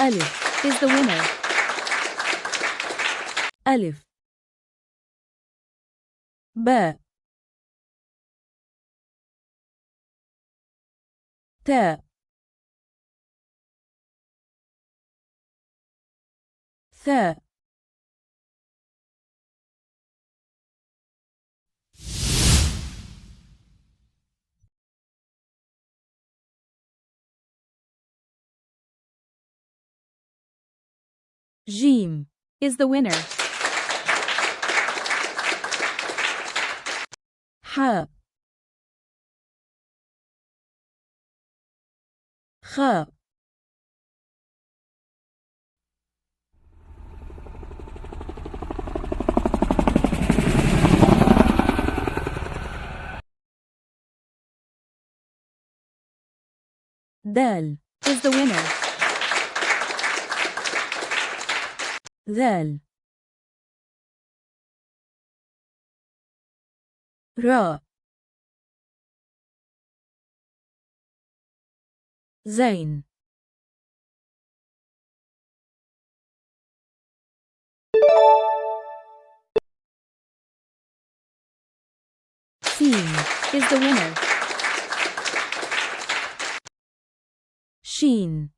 ألف is the winner. ألف. باء. تاء. ثاء. جيم is the winner. حاء. خاء. دال is the winner. ذال. راء. زين. سين is the winner. شين.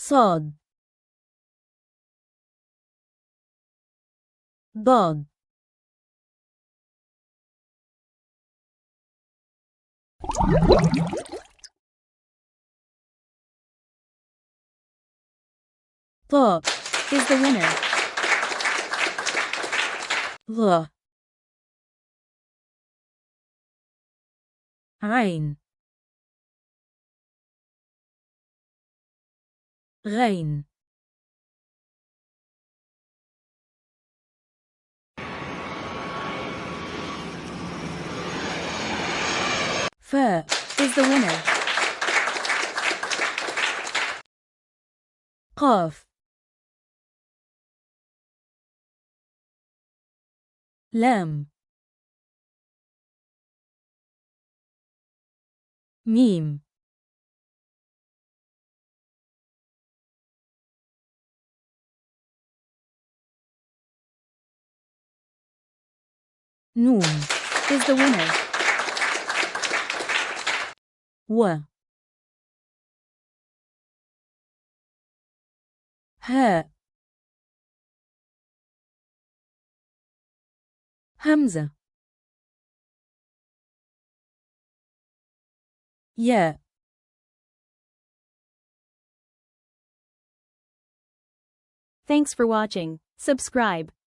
صاد. ضاد. طاء is the winner. ظ. عين. غين. فاء is the winner. قاف. لام. ميم. نون is the winner. و. هاء. همزة. ياء. Thanks for watching. Subscribe.